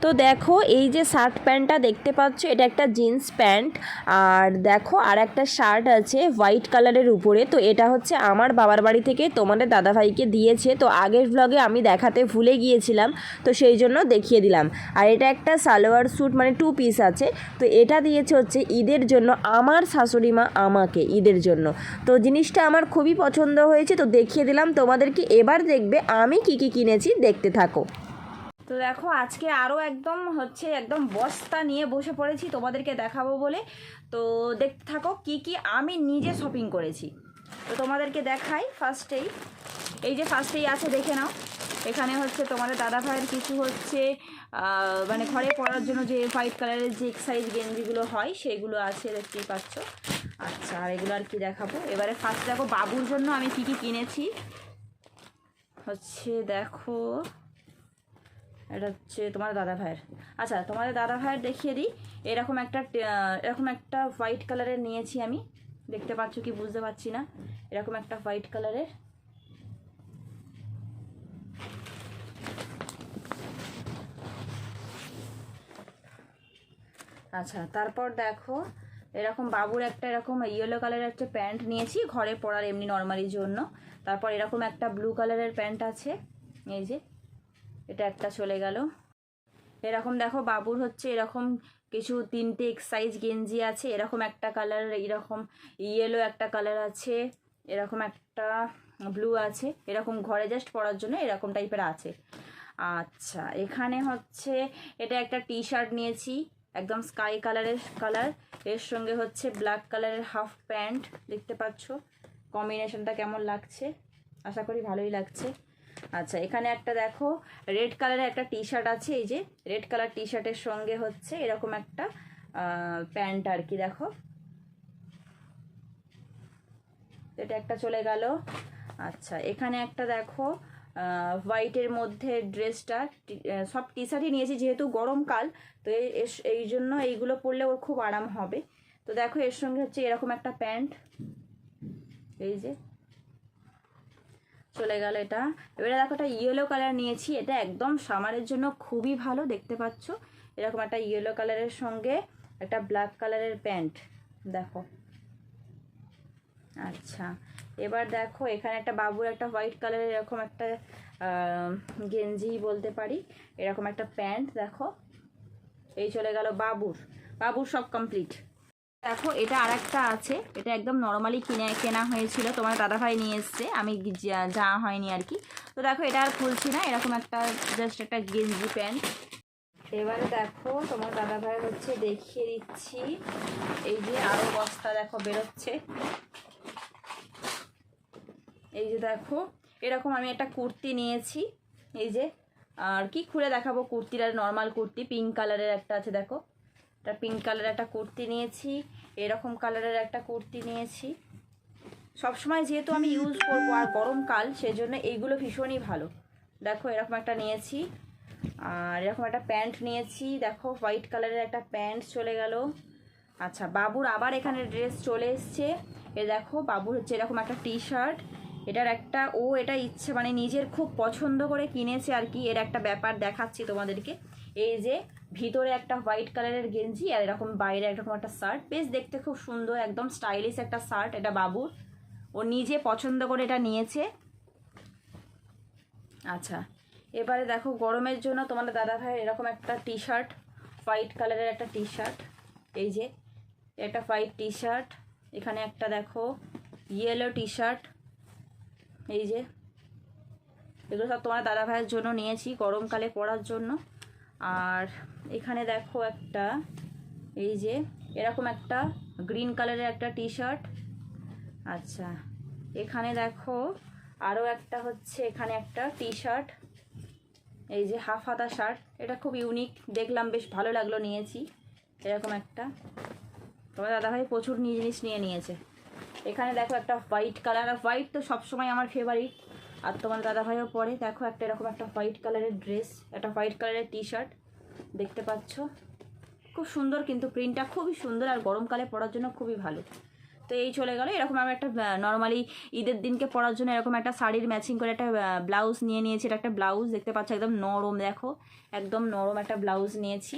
তো দেখো এই যে শার্ট প্যান্টটা দেখতে পাচ্ছ, এটা একটা জিন্স প্যান্ট। আর দেখো আর একটা শার্ট আছে হোয়াইট কালারের উপরে। তো এটা হচ্ছে আমার বাবার বাড়ি থেকে তোমাদের দাদাভাইকে দিয়েছে। তো আগের ব্লগে আমি দেখাতে ভুলে গিয়েছিলাম, তো সেই জন্য দেখিয়ে দিলাম। আর এটা একটা সালোয়ার স্যুট, মানে 2 পিস আছে। তো এটা দিয়েছে হচ্ছে ঈদের জন্য আমার শাশুড়ি মা আমাকে, ঈদের জন্য। তো জিনিসটা আমার খুবই পছন্দ হয়েছে, তো দেখিয়ে দিলাম তোমাদেরকে। এবার দেখবে আমি কি কি কিনেছি, দেখতে থাকো। তো দেখো আজকে আরও একদম বস্তা নিয়ে বসে পড়েছি তোমাদেরকে দেখাবো বলে। তো দেখতে থাকো কি কি আমি নিজে শপিং করেছি। তো তোমাদেরকে দেখাই ফার্স্টেই। এই যে ফার্স্টেই আছে, দেখে নাও। এখানে হচ্ছে তোমাদের দাদা ভাইয়ের কিছু হচ্ছে মানে ঘরে পরার জন্য যে হোয়াইট কালারের যে এক্সাইজ গেঞ্জিগুলো হয় সেগুলো আছে, দেখতেই পাচ্ছ। আচ্ছা, আর এগুলো আর কি দেখাবো। এবারে ফার্স্ট দেখো বাবুর জন্য আমি কি কি কিনেছি হচ্ছে, দেখো এটা হচ্ছে তোমার দাদা ভাইয়ের। আচ্ছা, তোমাদের দাদা ভাইয়ের দেখিয়ে দিই। এরকম একটা হোয়াইট কালারের নিয়েছি আমি, দেখতে পাচ্ছ কি বুঝতে পারছি না। এরকম একটা হোয়াইট কালারের। আচ্ছা, তারপর দেখো এরকম বাবুর একটা এরকম ইয়েলো কালারের একটা প্যান্ট নিয়েছি ঘরে পরার এমনি নর্মালির জন্য। তারপর এরকম একটা ব্লু কালারের প্যান্ট আছে, এই যে এটা একটা চলে গেল। এরকম দেখো বাবুর হচ্ছে এরকম কিছু 3টে এক্সাইজ গেঞ্জি আছে। এরকম একটা কালার, এরকম ইয়েলো একটা কালার আছে, এরকম একটা ব্লু আছে। এরকম ঘরে জাস্ট পরার জন্য এরকম টাইপের আছে। আচ্ছা, এখানে হচ্ছে এটা একটা টি শার্ট নিয়েছি, একদম স্কাই কালারের কালার। এর সঙ্গে হচ্ছে ব্ল্যাক কালারের হাফ প্যান্ট, দেখতে পাচ্ছ কম্বিনেশনটা কেমন লাগছে। আশা করি ভালোই লাগছে। আচ্ছা, এখানে একটা দেখো রেড কালারের একটা টি শার্ট আছে। এই যে রেড কালার টি শার্টের সঙ্গে হচ্ছে এরকম একটা প্যান্ট আর কি, দেখো এটা একটা চলে গেল। আচ্ছা, এখানে একটা দেখো হোয়াইটের মধ্যে ড্রেসটা, সব টি শার্টই নিয়েছি যেহেতু গরমকাল। তো এই জন্য এইগুলো পরলে ওর খুব আরাম হবে। তো দেখো এর সঙ্গে হচ্ছে এরকম একটা প্যান্ট, এই যে চলে গেল এটা। এবারে দেখো একটা ইয়েলো কালার নিয়েছি, এটা একদম সামারের জন্য খুবই ভালো, দেখতে পাচ্ছ। এরকম একটা ইয়েলো কালারের সঙ্গে একটা ব্ল্যাক কালারের প্যান্ট, দেখো। আচ্ছা, এবার দেখো এখানে একটা বাবুর একটা হোয়াইট কালারের এরকম একটা গেঞ্জি বলতে পারি, এরকম একটা প্যান্ট, দেখো। এই চলে গেল বাবুর সব কমপ্লিট। দেখো এটা আর একটা আছে, এটা একদম নর্মালি কেনা হয়েছিল, তোমার দাদাভাই নিয়ে এসছে, আমি যাওয়া হয়নি আর কি। তো দেখো এটা আর খুলছি না, এরকম একটা জাস্ট একটা গেঞ্জি প্যান্ট। এবারে দেখো তোমার দাদাভাই হচ্ছে দেখিয়ে দিচ্ছি, এই যে আরও বস্তা দেখো বেরোচ্ছে। এই যে দেখো এরকম আমি একটা কুর্তি নিয়েছি, এই যে। আর কি খুলে দেখাবো কুর্তিটা, নর্মাল কুর্তি পিঙ্ক কালারের একটা আছে, দেখো এটা পিঙ্ক কালারের একটা কুর্তি নিয়েছি। এরকম কালারের একটা কুর্তি নিয়েছি। সবসময় যেহেতু আমি ইউজ করবো আর গরমকাল, সেজন্য এইগুলো ভীষণই ভালো। দেখো এরকম একটা নিয়েছি। আর এরকম একটা প্যান্ট নিয়েছি, দেখো হোয়াইট কালারের একটা প্যান্ট চলে গেল। আচ্ছা, বাবুর আবার এখানে ড্রেস চলে এসছে। এ দেখো বাবুর হচ্ছে এরকম একটা টি শার্ট, এটার একটা এটা ইচ্ছে মানে নিজের খুব পছন্দ করে কিনেছে আর কি। এর একটা ব্যাপার দেখাচ্ছি তোমাদেরকে। এই যে ভিতরে একটা হোয়াইট কালারের গেঞ্জি আর এরকম বাইরে এরকম একটা শার্ট, বেশ দেখতে খুব সুন্দর, একদম স্টাইলিশ একটা শার্ট। এটা বাবুর, ও নিজে পছন্দ করে এটা নিয়েছে। আচ্ছা, এবারে দেখো গরমের জন্য তোমাদের দাদাভাইয়ের এরকম একটা টি শার্ট, হোয়াইট কালারের একটা টি শার্ট, এই যে একটা হোয়াইট টি শার্ট। এখানে একটা দেখো ইয়েলো টি শার্ট, এই যে এগুলো সব তোমার দাদাভাইয়ের জন্য নিয়েছি গরমকালে পরার জন্য। আর এখানে দেখো একটা, এই যে এরকম একটা গ্রিন কালারের একটা টি শার্ট। আচ্ছা, এখানে দেখো আরও একটা হচ্ছে, এখানে একটা টি শার্ট, এই যে হাফ হাতা শার্ট, এটা খুব ইউনিক দেখলাম, বেশ ভালো লাগলো, নিয়েছি এরকম একটা। তোমার দাদাভাই প্রচুর জিনিস নিয়েছে। এখানে দেখো একটা হোয়াইট কালার, আর হোয়াইট তো সবসময় আমার ফেভারিট, আর তোমার দাদাভাইও পরে। দেখো একটা এরকম একটা হোয়াইট কালারের ড্রেস, একটা হোয়াইট কালারের টি শার্ট, দেখতে পাচ্ছ খুব সুন্দর, কিন্তু প্রিন্টটা খুবই সুন্দর আর গরমকালে পরার জন্য খুবই ভালো। তো তো এই চলে গেল। এরকম আমি একটা নর্মালি ঈদের দিনকে পরার জন্য এরকম একটা শাড়ির ম্যাচিং করে একটা ব্লাউজ নিয়ে নিয়েছি। এটা একটা ব্লাউজ দেখতে পাচ্ছ, একদম নরম, দেখো একদম নরম একটা ব্লাউজ নিয়েছি।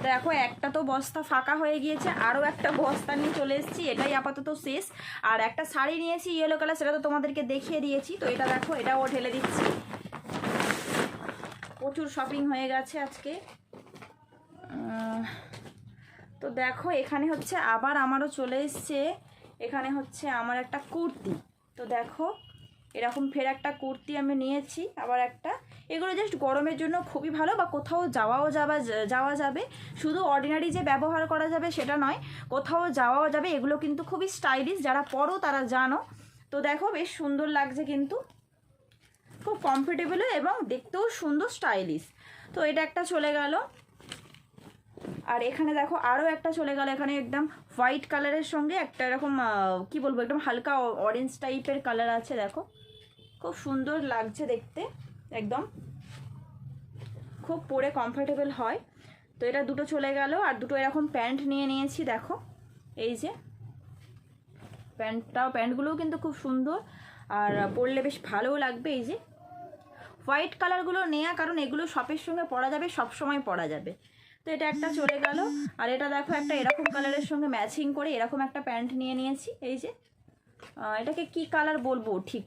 দেখো একটা তো বস্তা ফাঁকা হয়ে গিয়েছে, আরও একটা বস্তা নিয়ে চলে এসেছি, এটাই আপাতত শেষ। আর একটা শাড়ি নিয়েছি ইয়েলো কালার, সেটা তো তোমাদেরকে দেখিয়ে দিয়েছি। তো এটা দেখো, এটাও ঢেলে দিচ্ছি। প্রচুর শপিং হয়ে গেছে আজকে। তো দেখো এখানে হচ্ছে আবার আমারও চলে এসছে, এখানে হচ্ছে আমার একটা কুর্তি। তো দেখো এরকম ফের একটা কুর্তি আমি নিয়েছি, আবার একটা। এগুলো জাস্ট গরমের জন্য খুবই ভালো, বা কোথাও যাওয়া যাবে, শুধু অর্ডিনারি যে ব্যবহার করা যাবে সেটা নয়, কোথাও যাওয়াও যাবে। এগুলো কিন্তু খুবই স্টাইলিশ, যারা পরো তারা জানো। তো দেখো বেশ সুন্দর লাগছে, কিন্তু খুব কমফোর্টেবল এবং দেখতেও সুন্দর, স্টাইলিশ। তো এটা একটা চলে গেল। আর এখানে দেখো আরও একটা চলে গেল, এখানে একদম হোয়াইট কালারের সঙ্গে একটা এরকম কি বলবো, একদম হালকা অরেঞ্জ টাইপের কালার আছে। দেখো খুব সুন্দর লাগছে দেখতে, একদম খুব পরে কমফোর্টেবল হয়। তো এটা দুটো চলে গেল। আর দুটো এরকম প্যান্ট নিয়ে নিয়েছি, দেখো এই যে প্যান্টগুলোও কিন্তু খুব সুন্দর, আর পরলে বেশ ভালোও লাগবে। এই যে হোয়াইট কালারগুলো নেওয়া, কারণ এগুলো শপের সঙ্গে পরা যাবে, সব সময় পরা যাবে। তো এটা একটা চলে গেল। আর এটা দেখো একটা এরকম কালারের সঙ্গে ম্যাচিং করে এরকম একটা প্যান্ট নিয়ে নিয়েছি। এই যে এটাকে কি কালার বলবো ঠিক,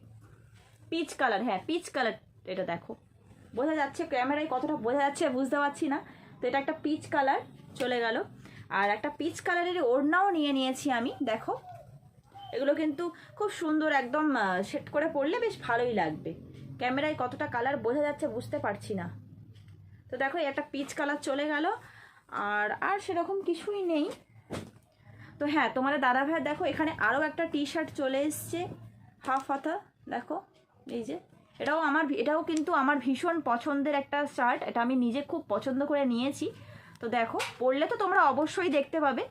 পিচ কালার, হ্যাঁ পিচ কালার। এটা দেখো বোঝা যাচ্ছে ক্যামেরায়, কতটা বোঝা যাচ্ছে বুঝতে পারছি না। তো এটা একটা পিচ কালার চলে গেল। আর একটা পিচ কালারের ওড়নাও নিয়ে নিয়েছি আমি, দেখো এগুলো কিন্তু খুব সুন্দর, একদম সেট করে পরলে বেশ ভালোই লাগবে। ক্যামেরায় কতটা কালার বোঝা যাচ্ছে বুঝতে পারছি না। তো দেখো একটা পিচ কালার চলে গেল। আর সেরকম কিছুই নেই। তো হ্যাঁ, তোমাদের দাদা ভাইয়ের দেখো এখানে আরও একটা টি শার্ট চলে এসছে, হাফ হাতা। দেখো এই যে এটাও কিন্তু আমার ভীষণ পছন্দের একটা শার্ট, এটা আমি নিজে খুব পছন্দ করে নিয়েছি। তো দেখো পরলে তো তোমরা অবশ্যই দেখতে পাবে।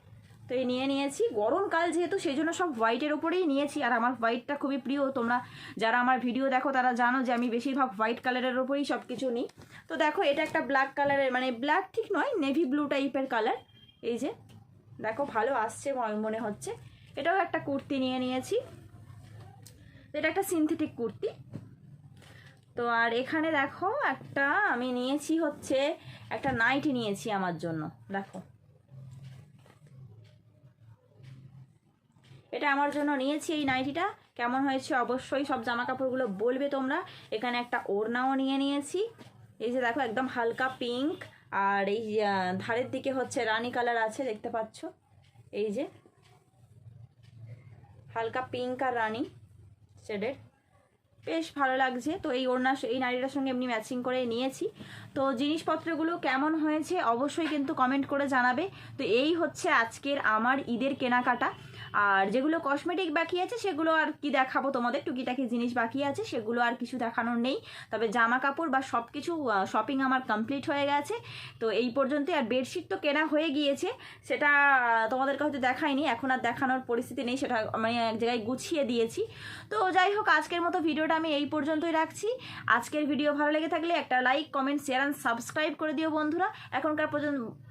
তো এই নিয়ে নিয়েছি, গরমকাল যেহেতু সেই জন্য সব হোয়াইটের ওপরেই নিয়েছি। আর আমার হোয়াইটটা খুবই প্রিয়, তোমরা যারা আমার ভিডিও দেখো তারা জানো যে আমি বেশিরভাগ হোয়াইট কালারের ওপরেই সব কিছু নিই। তো দেখো এটা একটা ব্ল্যাক কালারের, মানে ব্ল্যাক ঠিক নয়, নেভি ব্লু টাইপের কালার। এই যে দেখো ভালো আসছে মনে হচ্ছে। এটাও একটা কুর্তি নিয়ে নিয়েছি, এটা একটা সিনথেটিক কুর্তি। তো আর এখানে দেখো একটা আমি নিয়েছি হচ্ছে একটা নাইটি নিয়েছি আমার জন্য। দেখো এটা আমার জন্য নিয়েছি এই নাইটিটা, কেমন হয়েছে অবশ্যই সব জামা কাপড়গুলো বলবে তোমরা। এখানে একটা ওড়নাও নিয়ে নিয়েছি, এই যে দেখো একদম হালকা পিঙ্ক, আর এই ধারের দিকে হচ্ছে রানী কালার আছে, দেখতে পাচ্ছ এই যে হালকা পিঙ্ক আর রানী শেডের, বেশ ভালো লাগছে। তো এই এই নাইটিটার সঙ্গে এমনি ম্যাচিং করে নিয়েছি। তো জিনিসপত্রগুলো কেমন হয়েছে অবশ্যই কিন্তু কমেন্ট করে জানাবে। তো এই হচ্ছে আজকের আমার ঈদের কেনাকাটা। আর যেগুলো কসমেটিক বাকি আছে সেগুলো আর কি দেখাবো তোমাদের, টুকিটাকি জিনিস বাকি আছে সেগুলো আর কিছু দেখানোর নেই। তবে জামা কাপড় বা সব কিছু শপিং আমার কমপ্লিট হয়ে গেছে। তো এই পর্যন্তই। আর বেডশিট তো কেনা হয়ে গিয়েছে, সেটা তোমাদেরকে হয়তো দেখাইনি, এখন আর দেখানোর পরিস্থিতি নেই, সেটা আমি এক জায়গায় গুছিয়ে দিয়েছি। তো যাই হোক, আজকের মতো ভিডিওটা আমি এই পর্যন্তই রাখছি। আজকের ভিডিও ভালো লেগে থাকলে একটা like, comment, share and subscribe করে দিও বন্ধুরা।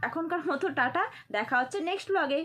এখনকার মতো টাটা, দেখা হচ্ছে নেক্সট ব্লগে।